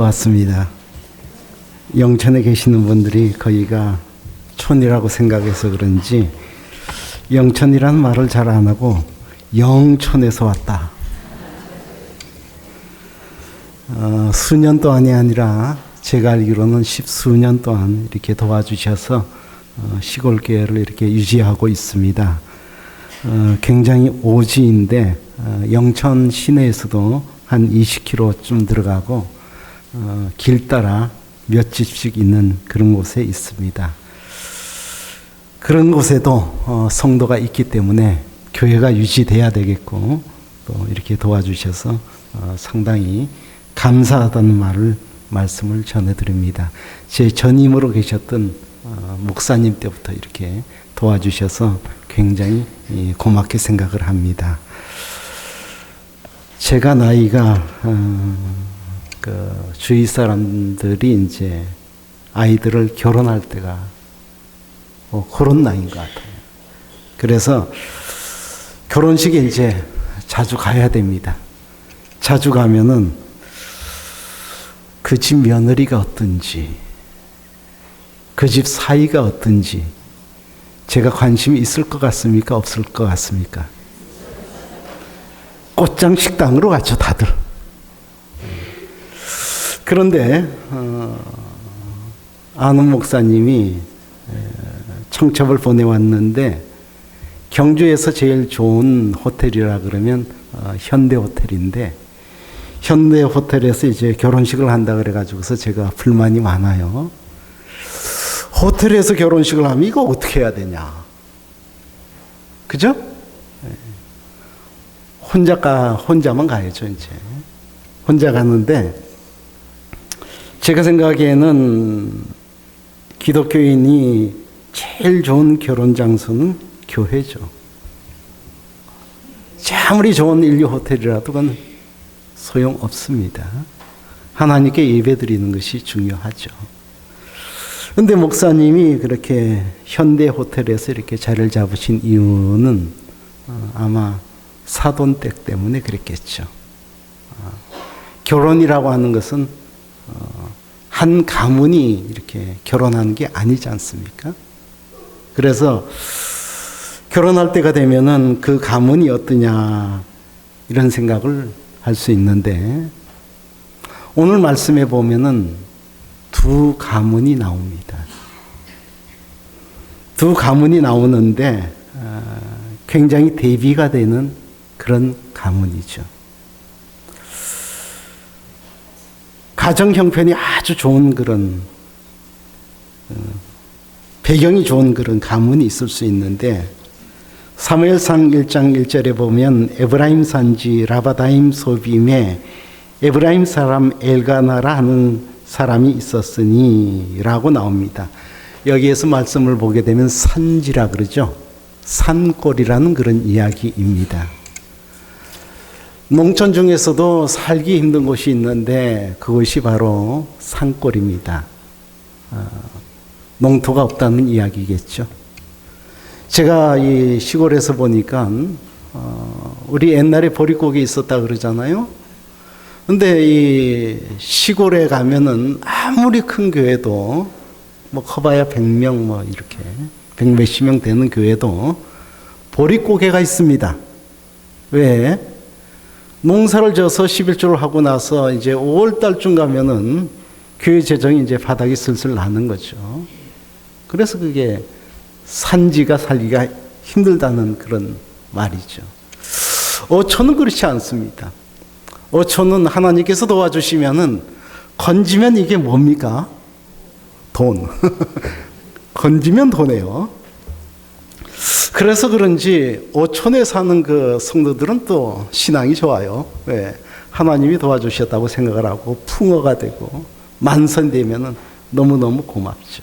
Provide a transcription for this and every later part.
왔습니다. 영천에 계시는 분들이 거기가 촌이라고 생각해서 그런지 영천이라는 말을 잘 안 하고 영촌에서 왔다. 수년 동안이 아니라 제가 알기로는 십수년 동안 이렇게 도와주셔서 시골 교회를 이렇게 유지하고 있습니다. 굉장히 오지인데 영천 시내에서도 한 20km쯤 들어가고 길 따라 몇 집씩 있는 그런 곳에 있습니다. 그런 곳에도 성도가 있기 때문에 교회가 유지돼야 되겠고 또 이렇게 도와주셔서 상당히 감사하다는 말씀을 전해드립니다. 제 전임으로 계셨던 목사님 때부터 이렇게 도와주셔서 굉장히 고맙게 생각을 합니다. 제가 나이가 주위 사람들이 이제 아이들을 결혼할 때가 그런 나이인 것 같아요. 그래서 결혼식에 이제 자주 가야 됩니다. 자주 가면은 그 집 며느리가 어떤지, 그 집 사이가 어떤지 제가 관심이 있을 것 같습니까? 없을 것 같습니까? 꽃장 식당으로 가죠, 다들. 그런데 아는 목사님이 청첩을 보내왔는데 경주에서 제일 좋은 호텔이라 그러면 현대호텔인데 현대호텔에서 이제 결혼식을 한다 그래가지고서 제가 불만이 많아요. 호텔에서 결혼식을 하면 이거 어떻게 해야 되냐, 그죠? 혼자만 가야죠. 이제 혼자 가는데 제가 생각하기에는 기독교인이 제일 좋은 결혼 장소는 교회죠. 아무리 좋은 인류 호텔이라도 그건 소용없습니다. 하나님께 예배드리는 것이 중요하죠. 그런데 목사님이 그렇게 현대 호텔에서 이렇게 자리를 잡으신 이유는 아마 사돈댁 때문에 그랬겠죠. 결혼이라고 하는 것은 한 가문이 이렇게 결혼하는 게 아니지 않습니까? 그래서 결혼할 때가 되면은 그 가문이 어떠냐 이런 생각을 할 수 있는데 오늘 말씀에 보면은 두 가문이 나옵니다. 두 가문이 나오는데 굉장히 대비가 되는 그런 가문이죠. 가정 형편이 아주 좋은 그런 배경이 좋은 그런 가문이 있을 수 있는데 사무엘상 1장 1절에 보면 에브라임 산지 라바다임 소빔에 에브라임 사람 엘가나라 하는 사람이 있었으니 라고 나옵니다. 여기에서 말씀을 보게 되면 산지라 그러죠. 산골이라는 그런 이야기입니다. 농촌 중에서도 살기 힘든 곳이 있는데 그것이 바로 산골입니다. 농토가 없다는 이야기겠죠. 제가 이 시골에서 보니까 우리 옛날에 보릿고개 있었다 그러잖아요. 근데 이 시골에 가면은 아무리 큰 교회도 뭐 커봐야 100명 뭐 이렇게 100몇십 명 되는 교회도 보릿고개가 있습니다. 왜? 농사를 져서 11조를 하고 나서 이제 5월달쯤 가면은 교회 재정이 이제 바닥이 슬슬 나는 거죠. 그래서 그게 산지가 살기가 힘들다는 그런 말이죠. 어촌은 그렇지 않습니다. 어촌은 하나님께서 도와주시면은 건지면 이게 뭡니까? 돈. 건지면 돈이에요. 그래서 그런지 어촌에 사는 그 성도들은 또 신앙이 좋아요. 왜? 하나님이 도와주셨다고 생각을 하고 풍어가 되고 만선되면은 너무너무 고맙죠.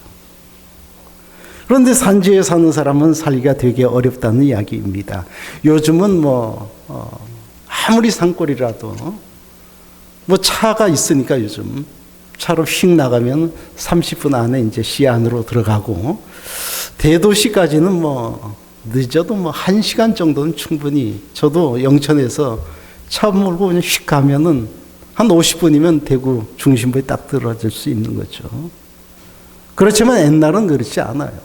그런데 산지에 사는 사람은 살기가 되게 어렵다는 이야기입니다. 요즘은 아무리 산골이라도 차가 있으니까 요즘 차로 휙 나가면 30분 안에 이제 시 안으로 들어가고 대도시까지는 늦어도 1시간 정도는 충분히 저도 영천에서 차 몰고 그냥 휙 가면은 한 50분이면 대구 중심부에 딱 들어질 수 있는 거죠. 그렇지만 옛날은 그렇지 않아요.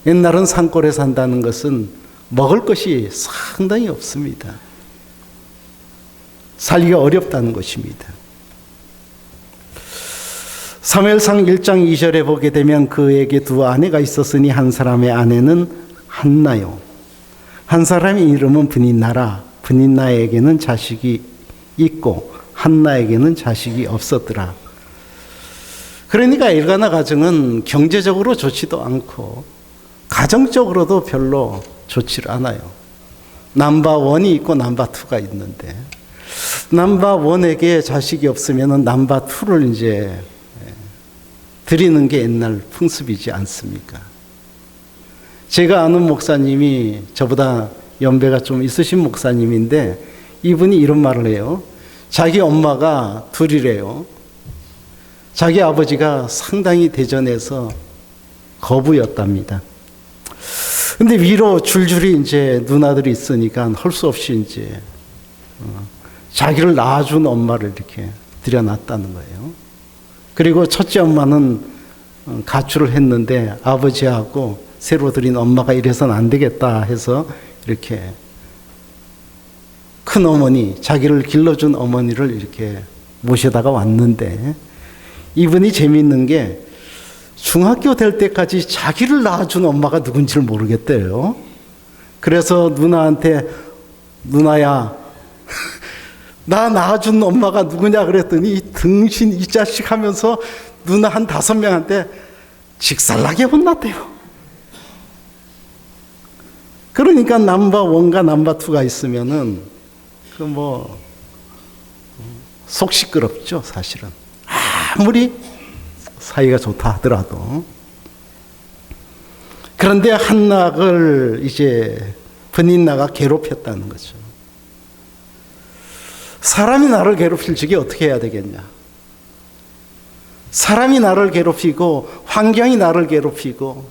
옛날은 산골에 산다는 것은 먹을 것이 상당히 없습니다. 살기가 어렵다는 것입니다. 사무엘상 1장 2절에 보게 되면 그에게 두 아내가 있었으니 한 사람의 아내는 한나요. 한 사람의 이름은 브닌나라. 브닌나에게는 자식이 있고 한나에게는 자식이 없었더라. 그러니까 엘가나 가정은 경제적으로 좋지도 않고 가정적으로도 별로 좋지 않아요. 넘버 1이 있고 넘버 2가 있는데 넘버 1에게 자식이 없으면 넘버 2를 이제 드리는 게 옛날 풍습이지 않습니까? 제가 아는 목사님이 저보다 연배가 좀 있으신 목사님인데 이분이 이런 말을 해요. 자기 엄마가 둘이래요. 자기 아버지가 상당히 대전에서 거부였답니다. 근데 위로 줄줄이 이제 누나들이 있으니까 할 수 없이 이제 자기를 낳아준 엄마를 이렇게 들여놨다는 거예요. 그리고 첫째 엄마는 가출을 했는데 아버지하고 새로 들인 엄마가 이래서는 안 되겠다 해서 이렇게 큰 어머니, 자기를 길러준 어머니를 이렇게 모셔다가 왔는데 이분이 재미있는 게 중학교 될 때까지 자기를 낳아준 엄마가 누군지를 모르겠대요. 그래서 누나한테 누나야 나 낳아준 엄마가 누구냐 그랬더니 등신 이 자식 하면서 누나 한 5명한테 직살나게 혼났대요. 그러니까 넘버 1과 넘버 2가 있으면은 속 시끄럽죠, 사실은. 아무리 사이가 좋다 하더라도. 그런데 한나를 이제 브닌나가 괴롭혔다는 거죠. 사람이 나를 괴롭힐 적에 어떻게 해야 되겠냐? 사람이 나를 괴롭히고 환경이 나를 괴롭히고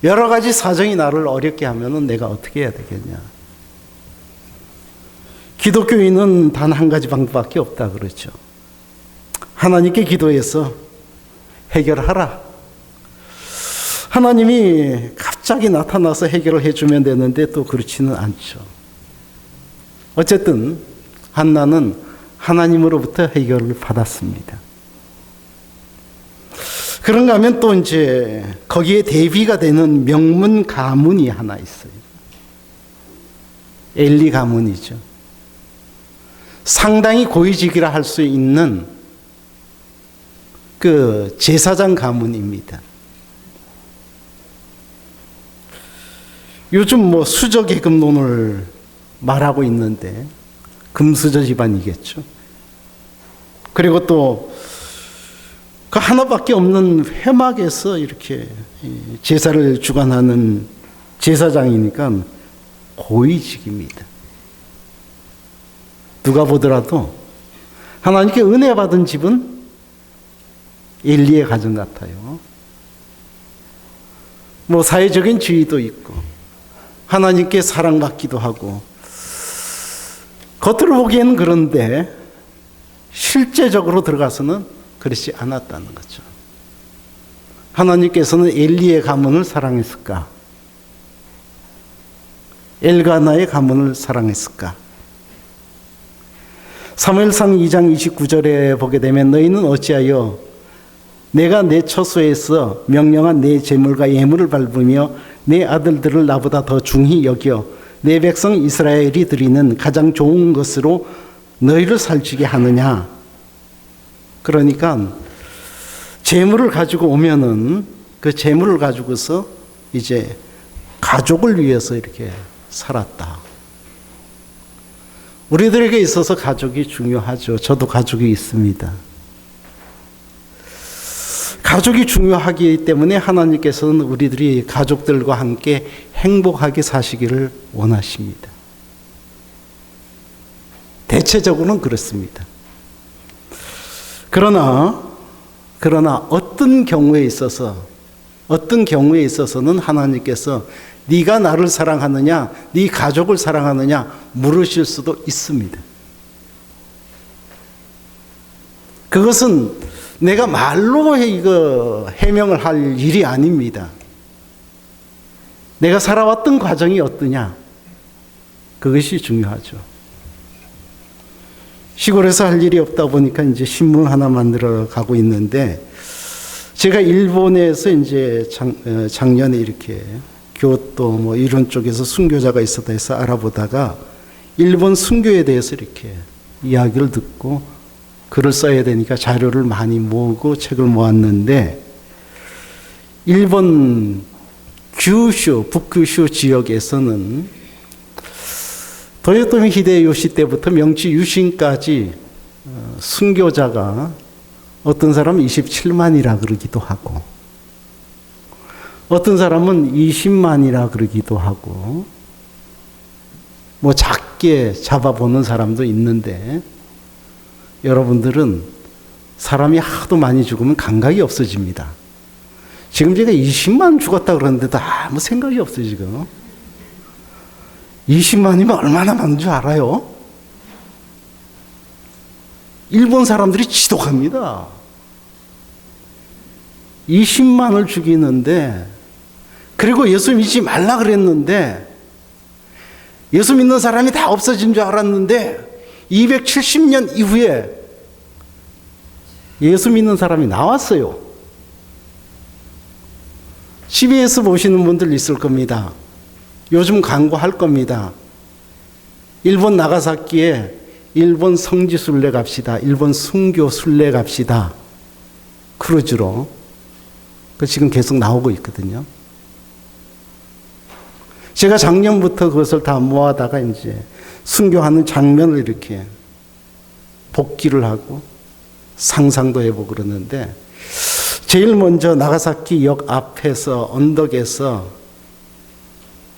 여러 가지 사정이 나를 어렵게 하면은 내가 어떻게 해야 되겠냐? 기독교인은 단 한 가지 방법밖에 없다 그러죠. 하나님께 기도해서 해결하라. 하나님이 갑자기 나타나서 해결을 해주면 되는데 또 그렇지는 않죠. 어쨌든 한나는 하나님으로부터 해결을 받았습니다. 그런가 하면 또 이제 거기에 대비가 되는 명문 가문이 하나 있어요. 엘리 가문이죠. 상당히 고위직이라 할 수 있는 그 제사장 가문입니다. 요즘 수저 계급론을 말하고 있는데 금수저 집안이겠죠. 그리고 또 그 하나밖에 없는 회막에서 이렇게 제사를 주관하는 제사장이니까 고위직입니다. 누가 보더라도 하나님께 은혜 받은 집은 엘리의 가정 같아요. 사회적인 지위도 있고 하나님께 사랑받기도 하고 겉으로 보기에는 그런데 실제적으로 들어가서는 그렇지 않았다는 거죠. 하나님께서는 엘리의 가문을 사랑했을까? 엘가나의 가문을 사랑했을까? 사무엘상 2장 29절에 보게 되면 너희는 어찌하여 내가 내 처소에서 명령한 내 제물과 예물을 밟으며 내 아들들을 나보다 더 중히 여겨 내 백성 이스라엘이 드리는 가장 좋은 것으로 너희를 살찌게 하느냐? 그러니까 재물을 가지고 오면은 그 재물을 가지고서 이제 가족을 위해서 이렇게 살았다. 우리들에게 있어서 가족이 중요하죠. 저도 가족이 있습니다. 가족이 중요하기 때문에 하나님께서는 우리들이 가족들과 함께 행복하게 사시기를 원하십니다. 대체적으로는 그렇습니다. 그러나 어떤 경우에 있어서는 하나님께서 네가 나를 사랑하느냐, 네 가족을 사랑하느냐 물으실 수도 있습니다. 그것은 내가 말로 이거 해명을 할 일이 아닙니다. 내가 살아왔던 과정이 어떠냐, 그것이 중요하죠. 시골에서 할 일이 없다 보니까 이제 신문 하나 만들어 가고 있는데, 제가 일본에서 이제 작년에 이렇게 교토 뭐 이런 쪽에서 순교자가 있었다 해서 알아보다가 일본 순교에 대해서 이렇게 이야기를 듣고 글을 써야 되니까 자료를 많이 모으고 책을 모았는데, 일본 규슈, 북규슈 지역에서는 도요토미 히데요시 때부터 명치 유신까지 순교자가 어떤 사람은 27만이라 그러기도 하고, 어떤 사람은 20만이라 그러기도 하고, 뭐 작게 잡아보는 사람도 있는데, 여러분들은 사람이 하도 많이 죽으면 감각이 없어집니다. 지금 제가 20만 죽었다 그러는데도 아무 생각이 없어요, 지금. 20만이면 얼마나 많은 줄 알아요? 일본 사람들이 지독합니다. 20만을 죽이는데, 그리고 예수 믿지 말라 그랬는데, 예수 믿는 사람이 다 없어진 줄 알았는데 270년 이후에 예수 믿는 사람이 나왔어요. CBS 보시는 분들 있을 겁니다. 요즘 광고할 겁니다. 일본 나가사키에 일본 성지 순례 갑시다. 일본 순교 순례 갑시다. 크루즈로. 그 지금 계속 나오고 있거든요. 제가 작년부터 그것을 다 모아다가 이제 순교하는 장면을 이렇게 복기를 하고 상상도 해보고 그러는데, 제일 먼저 나가사키 역 앞에서 언덕에서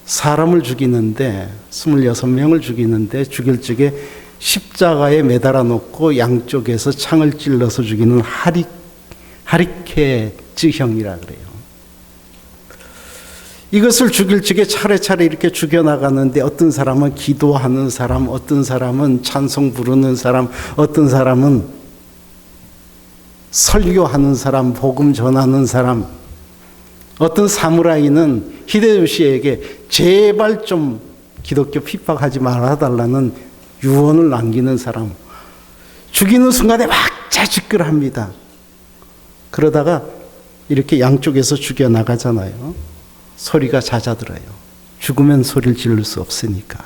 사람을 죽이는데, 26명을 죽이는데, 죽일 적에 십자가에 매달아 놓고 양쪽에서 창을 찔러서 죽이는 하리케즈형이라 그래요. 이것을 죽일 적에 차례차례 이렇게 죽여나가는데, 어떤 사람은 기도하는 사람, 어떤 사람은 찬송 부르는 사람, 어떤 사람은 설교하는 사람, 복음 전하는 사람, 어떤 사무라이는 히데요시에게 제발 좀 기독교 핍박하지 말아달라는 유언을 남기는 사람, 죽이는 순간에 막 자직질합니다. 그러다가 이렇게 양쪽에서 죽여나가잖아요. 소리가 잦아들어요. 죽으면 소리를 지를 수 없으니까.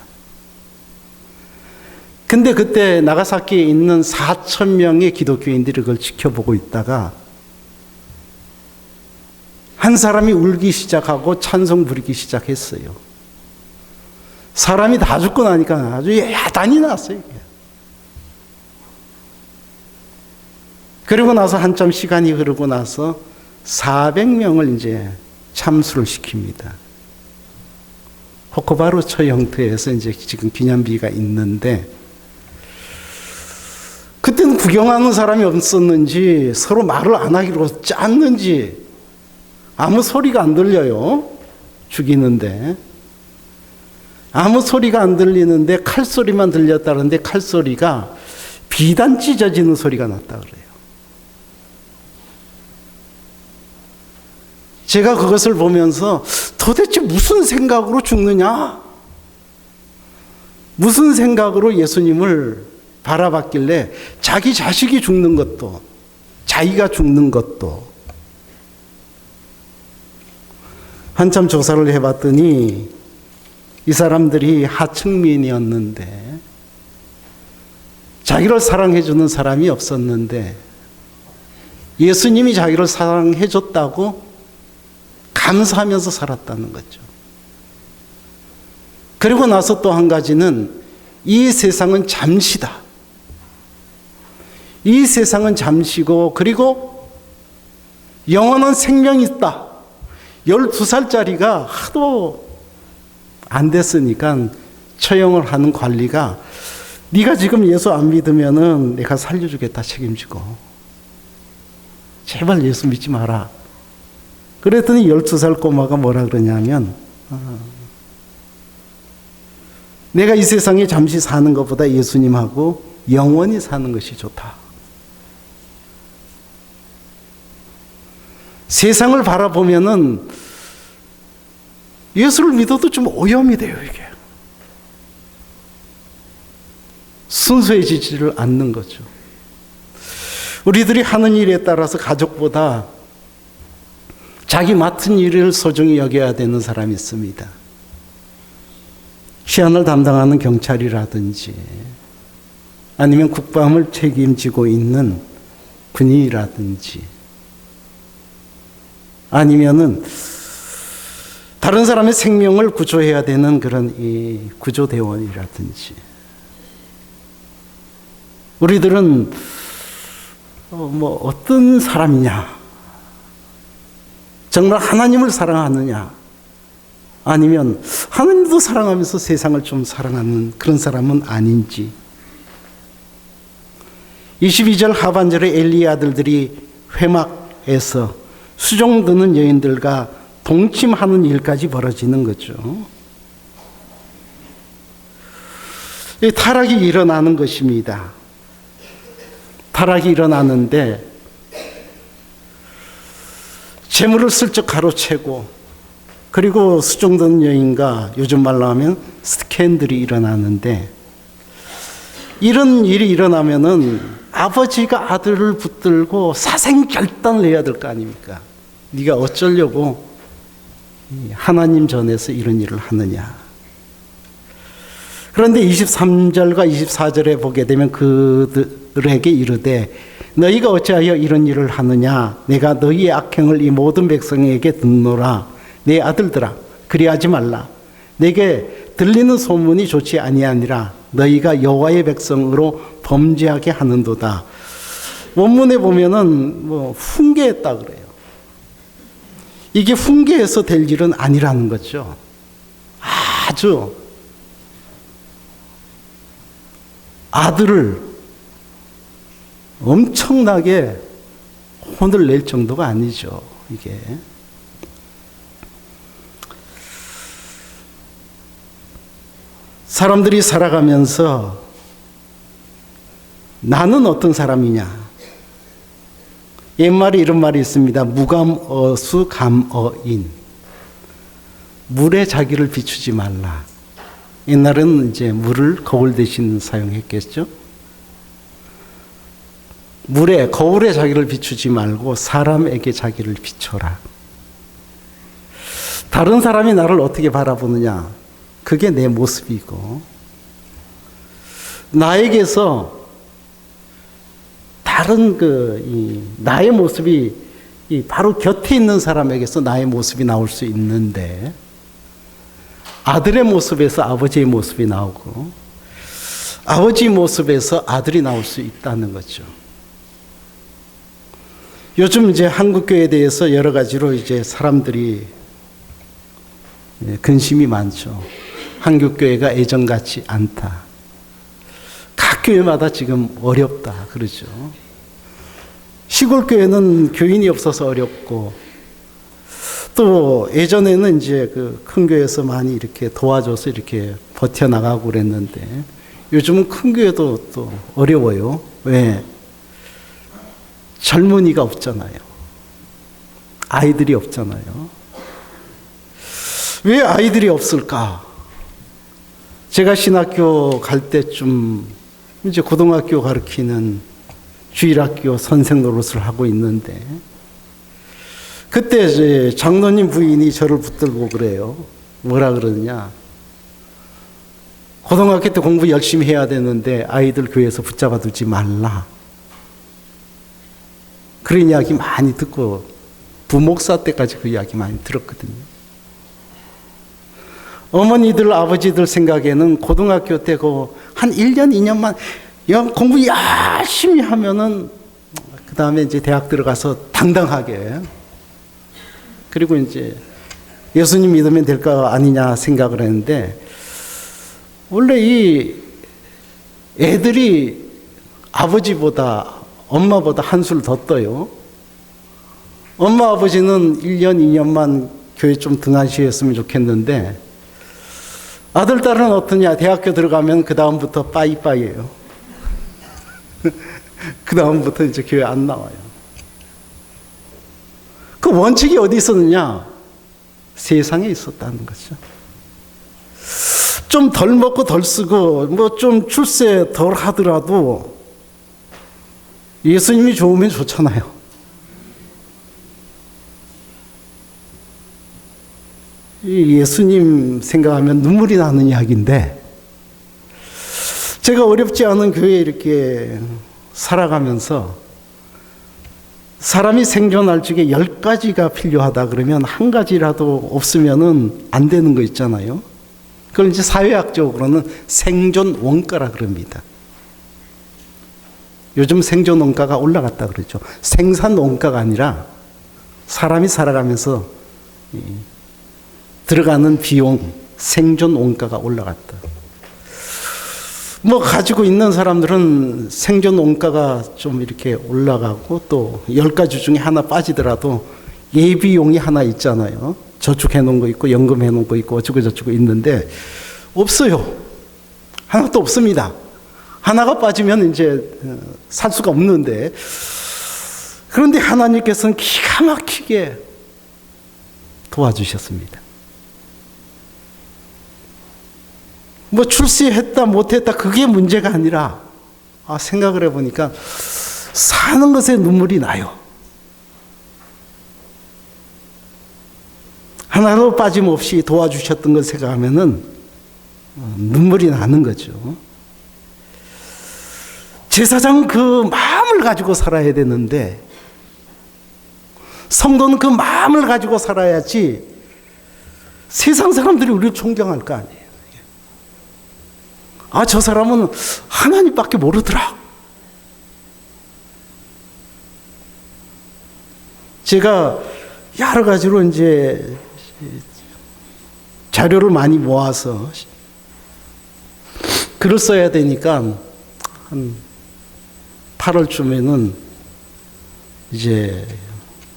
근데 그때 나가사키에 있는 4,000명의 기독교인들이 그걸 지켜보고 있다가 한 사람이 울기 시작하고 찬송 부르기 시작했어요. 사람이 다 죽고 나니까 아주 야단이 났어요. 그리고 나서 한참 시간이 흐르고 나서 400명을 이제 참수를 시킵니다. 호코바루 처형터에서 이제 지금 기념비가 있는데, 그때는 구경하는 사람이 없었는지 서로 말을 안 하기로 짰는지 아무 소리가 안 들려요. 죽이는데 아무 소리가 안 들리는데 칼소리만 들렸다는데, 칼소리가 비단 찢어지는 소리가 났다 그래요. 제가 그것을 보면서 도대체 무슨 생각으로 죽느냐? 무슨 생각으로 예수님을 바라봤길래 자기 자식이 죽는 것도, 자기가 죽는 것도. 한참 조사를 해봤더니 이 사람들이 하층민이었는데, 자기를 사랑해주는 사람이 없었는데 예수님이 자기를 사랑해줬다고 감사하면서 살았다는 거죠. 그리고 나서 또 한 가지는, 이 세상은 잠시다. 이 세상은 잠시고, 그리고 영원한 생명이 있다. 12살짜리가 하도 안 됐으니까 처형을 하는 관리가, 네가 지금 예수 안 믿으면은 내가 살려주겠다, 책임지고. 제발 예수 믿지 마라. 그랬더니 12살 꼬마가 뭐라 그러냐면, 내가 이 세상에 잠시 사는 것보다 예수님하고 영원히 사는 것이 좋다. 세상을 바라보면은 예수를 믿어도 좀 오염이 돼요, 이게. 순수해지지를 않는 거죠. 우리들이 하는 일에 따라서 가족보다 자기 맡은 일을 소중히 여겨야 되는 사람이 있습니다. 시안을 담당하는 경찰이라든지 아니면 국방을 책임지고 있는 군인이라든지 아니면은 다른 사람의 생명을 구조해야 되는 그런 이 구조대원이라든지 우리들은 어떤 사람이냐? 정말 하나님을 사랑하느냐? 아니면 하나님도 사랑하면서 세상을 좀 사랑하는 그런 사람은 아닌지. 22절 하반절에 엘리의 아들들이 회막에서 수종 드는 여인들과 동침하는 일까지 벌어지는 거죠. 이 타락이 일어나는 것입니다. 타락이 일어나는데 재물을 슬쩍 가로채고 그리고 수종 드는 여인과 요즘 말로 하면 스캔들이 일어나는데 이런 일이 일어나면은 아버지가 아들을 붙들고 사생결단을 해야 될 거 아닙니까? 네가 어쩌려고 하나님 전에서 이런 일을 하느냐. 그런데 23절과 24절에 보게 되면 그들에게 이르되 너희가 어찌하여 이런 일을 하느냐. 내가 너희의 악행을 이 모든 백성에게 듣노라. 내 아들들아 그리하지 말라. 내게 들리는 소문이 좋지 아니하니라. 너희가 여호와의 백성으로 범죄하게 하는도다. 원문에 보면은 훈계했다 그래요. 이게 훈계해서 될 일은 아니라는 거죠. 아주 아들을 엄청나게 혼을 낼 정도가 아니죠, 이게. 사람들이 살아가면서 나는 어떤 사람이냐. 옛말에 이런 말이 있습니다. 무감어수 감어인. 물에 자기를 비추지 말라. 옛날에는 이제 물을 거울 대신 사용했겠죠. 물에, 거울에 자기를 비추지 말고 사람에게 자기를 비춰라. 다른 사람이 나를 어떻게 바라보느냐. 그게 내 모습이고, 나에게서 다른 나의 모습이 바로 곁에 있는 사람에게서 나의 모습이 나올 수 있는데, 아들의 모습에서 아버지의 모습이 나오고, 아버지 모습에서 아들이 나올 수 있다는 거죠. 요즘 이제 한국교회에 대해서 여러 가지로 이제 사람들이 근심이 많죠. 한국교회가 예전 같지 않다. 각 교회마다 지금 어렵다 그러죠. 시골교회는 교인이 없어서 어렵고, 또 예전에는 이제 큰 교회에서 많이 이렇게 도와줘서 이렇게 버텨나가고 그랬는데, 요즘은 큰 교회도 또 어려워요. 왜? 젊은이가 없잖아요. 아이들이 없잖아요. 왜 아이들이 없을까? 제가 신학교 갈 때쯤 이제 고등학교 가르치는 주일학교 선생 노릇을 하고 있는데, 그때 이제 장로님 부인이 저를 붙들고 그래요. 뭐라 그러느냐. 고등학교 때 공부 열심히 해야 되는데 아이들 교회에서 붙잡아 두지 말라. 그런 이야기 많이 듣고, 부목사 때까지 그 이야기 많이 들었거든요. 어머니들, 아버지들 생각에는 고등학교 때 한 1년, 2년만 공부 열심히 하면은 그 다음에 이제 대학 들어가서 당당하게, 그리고 이제 예수님 믿으면 될 거 아니냐 생각을 했는데, 원래 이 애들이 아버지보다 엄마보다 한술 더 떠요. 엄마 아버지는 1년, 2년만 교회 좀 등한시했으면 좋겠는데, 아들, 딸은 어떠냐? 대학교 들어가면 그 다음부터 빠이빠이예요. 그 다음부터 이제 교회 안 나와요. 그 원칙이 어디 있었느냐? 세상에 있었다는 거죠. 좀 덜 먹고 덜 쓰고 뭐 좀 출세 덜 하더라도 예수님이 좋으면 좋잖아요. 이 예수님 생각하면 눈물이 나는 이야기인데, 제가 어렵지 않은 교회에 이렇게 살아가면서 사람이 생존할 적에 10가지가 필요하다 그러면 한 가지라도 없으면은 안 되는 거 있잖아요. 그걸 이제 사회학적으로는 생존 원가라 그럽니다. 요즘 생존 원가가 올라갔다 그러죠. 생산 원가가 아니라 사람이 살아가면서 들어가는 비용, 생존 원가가 올라갔다. 뭐 가지고 있는 사람들은 생존 원가가 좀 이렇게 올라가고 또 10가지 중에 하나 빠지더라도 예비용이 하나 있잖아요. 저축해 놓은 거 있고 연금해 놓은 거 있고 어쩌고 저쩌고 있는데 없어요. 하나도 없습니다. 하나가 빠지면 이제 살 수가 없는데, 그런데 하나님께서는 기가 막히게 도와주셨습니다. 뭐 출세했다 못했다 그게 문제가 아니라, 생각을 해보니까 사는 것에 눈물이 나요. 하나도 빠짐없이 도와주셨던 걸 생각하면은 눈물이 나는 거죠. 제사장은 그 마음을 가지고 살아야 되는데, 성도는 그 마음을 가지고 살아야지 세상 사람들이 우리를 존경할 거 아니에요. 저 사람은 하나님밖에 모르더라. 제가 여러 가지로 이제 자료를 많이 모아서 글을 써야 되니까 한 8월쯤에는 이제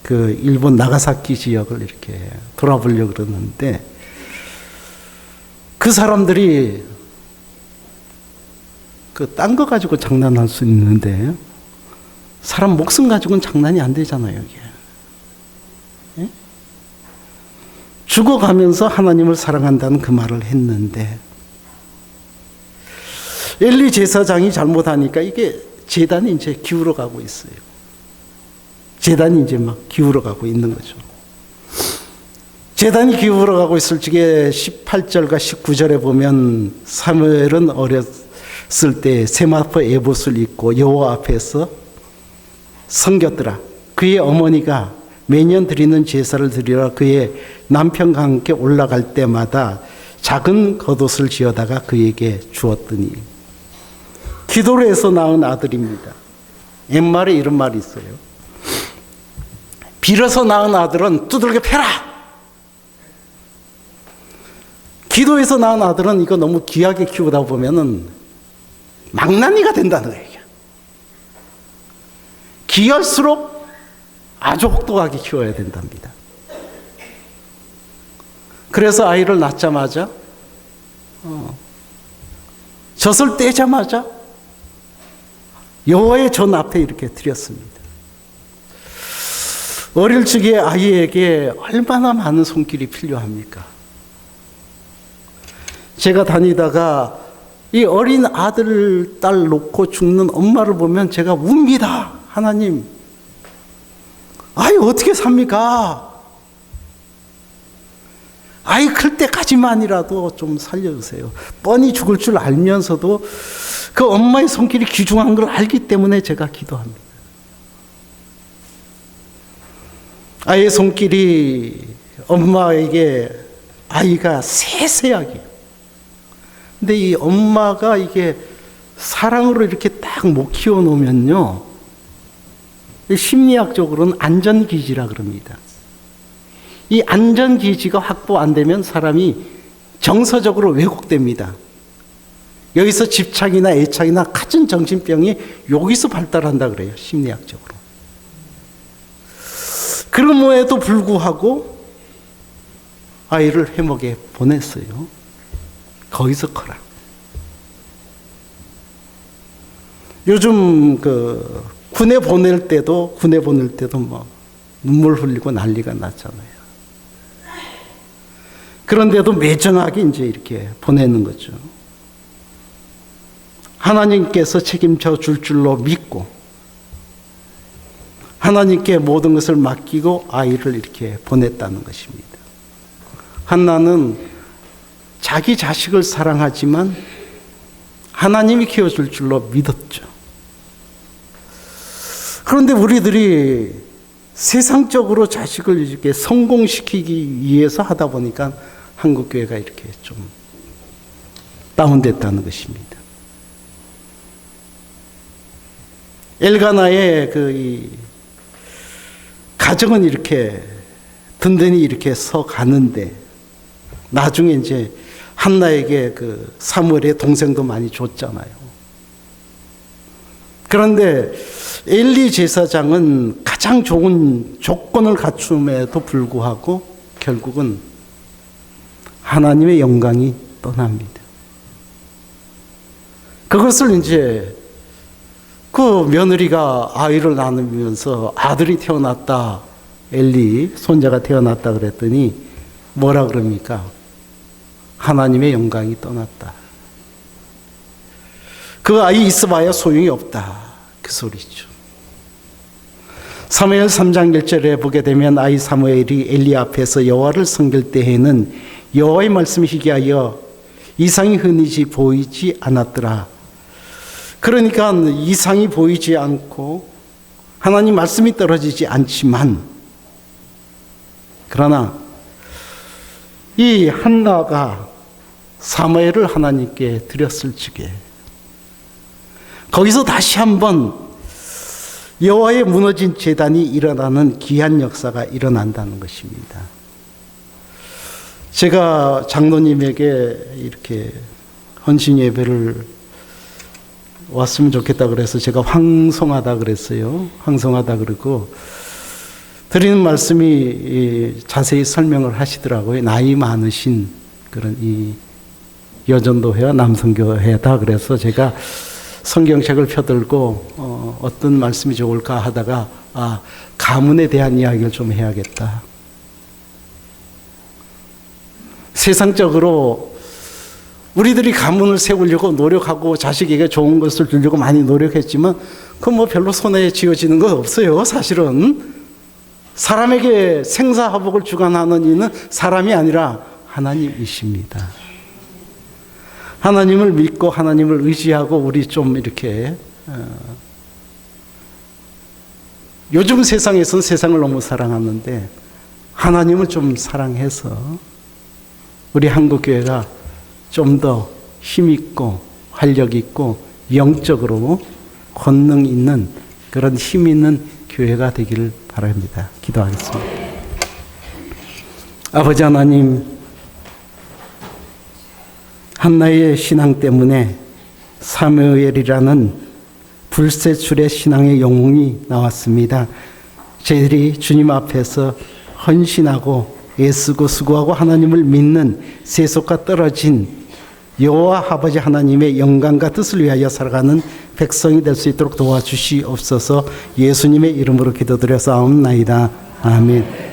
그 일본 나가사키 지역을 이렇게 돌아보려고 그러는데, 그 사람들이 그 딴 거 가지고 장난할 수 있는데 사람 목숨 가지고는 장난이 안 되잖아요, 이게. 예? 죽어가면서 하나님을 사랑한다는 그 말을 했는데, 엘리 제사장이 잘못하니까 이게 제단이 이제 기울어가고 있어요. 제단이 이제 막 기울어가고 있는 거죠. 제단이 기울어가고 있을 적에 18절과 19절에 보면 사무엘은 어렸을 때 세마포 에봇을 입고 여호와 앞에서 섬겼더라. 그의 어머니가 매년 드리는 제사를 드리러 그의 남편과 함께 올라갈 때마다 작은 겉옷을 지어다가 그에게 주었더니, 기도로 해서 낳은 아들입니다. 옛말에 이런 말이 있어요. 빌어서 낳은 아들은 두들겨 패라. 기도해서 낳은 아들은 이거 너무 귀하게 키우다 보면은 망나니가 된다는 거예요. 귀할수록 아주 혹독하게 키워야 된답니다. 그래서 아이를 낳자마자 젖을 떼자마자 여호와의 전 앞에 이렇게 드렸습니다. 어릴 적에 아이에게 얼마나 많은 손길이 필요합니까? 제가 다니다가 이 어린 아들, 딸 놓고 죽는 엄마를 보면 제가 웁니다. 하나님, 아이 어떻게 삽니까? 아이 클 때까지만이라도 좀 살려주세요. 뻔히 죽을 줄 알면서도 그 엄마의 손길이 귀중한 걸 알기 때문에 제가 기도합니다. 아이의 손길이 엄마에게 아이가 세세하게. 근데 이 엄마가 이게 사랑으로 이렇게 딱 못 키워놓으면요, 심리학적으로는 안전기지라 그럽니다. 이 안전기지가 확보 안 되면 사람이 정서적으로 왜곡됩니다. 여기서 집착이나 애착이나 갖은 정신병이 여기서 발달한다 그래요, 심리학적으로. 그럼에도 불구하고 아이를 회목에 보냈어요. 거기서 커라. 요즘 군에 보낼 때도 뭐 눈물 흘리고 난리가 났잖아요. 그런데도 매정하게 이제 이렇게 보내는 거죠. 하나님께서 책임져 줄 줄로 믿고 하나님께 모든 것을 맡기고 아이를 이렇게 보냈다는 것입니다. 한나는 자기 자식을 사랑하지만 하나님이 키워줄 줄로 믿었죠. 그런데 우리들이 세상적으로 자식을 이렇게 성공시키기 위해서 하다 보니까 한국교회가 이렇게 좀 다운됐다는 것입니다. 엘가나의 이 가정은 이렇게 든든히 이렇게 서 가는데 나중에 이제 한나에게 사무엘의 동생도 많이 줬잖아요. 그런데 엘리 제사장은 가장 좋은 조건을 갖춤에도 불구하고 결국은 하나님의 영광이 떠납니다. 그것을 이제 그 며느리가 아이를 낳으면서 아들이 태어났다, 엘리 손자가 태어났다 그랬더니 뭐라 그럽니까? 하나님의 영광이 떠났다. 그 아이 있어봐야 소용이 없다. 그 소리죠. 사무엘 3장 1절에 보게 되면 아이 사무엘이 엘리 앞에서 여호와를 섬길 때에는 여호와의 말씀이 희귀하여 이상이 흔히 보이지 않았더라. 그러니까 이상이 보이지 않고 하나님 말씀이 떨어지지 않지만 그러나 이 한나가 사무엘을 하나님께 드렸을 적에 거기서 다시 한번 여호와의 무너진 제단이 일어나는 귀한 역사가 일어난다는 것입니다. 제가 장로님에게 이렇게 헌신 예배를 왔으면 좋겠다 그래서 제가 황송하다 그랬어요. 황송하다 그러고 드리는 말씀이 자세히 설명을 하시더라고요. 나이 많으신 그런 이 여전도회와 남성교회다. 그래서 제가 성경책을 펴들고 어떤 말씀이 좋을까 하다가 가문에 대한 이야기를 좀 해야겠다. 세상적으로 우리들이 가문을 세우려고 노력하고 자식에게 좋은 것을 주려고 많이 노력했지만 그건 뭐 별로 손에 쥐어지는 건 없어요. 사실은 사람에게 생사화복을 주관하는 이는 사람이 아니라 하나님이십니다. 하나님을 믿고 하나님을 의지하고 우리 좀 이렇게 요즘 세상에서는 세상을 너무 사랑하는데 하나님을 좀 사랑해서 우리 한국교회가 좀 더 힘있고 활력있고 영적으로 권능 있는 그런 힘 있는 교회가 되기를 바랍니다. 기도하겠습니다. 아버지 하나님, 한나의 신앙 때문에 사무엘이라는 불세출의 신앙의 영웅이 나왔습니다. 저희들이 주님 앞에서 헌신하고 애쓰고 수고하고 하나님을 믿는 세속과 떨어진 여호와 아버지 하나님의 영광과 뜻을 위하여 살아가는 백성이 될 수 있도록 도와주시옵소서. 예수님의 이름으로 기도드려 싸움나이다. 아멘.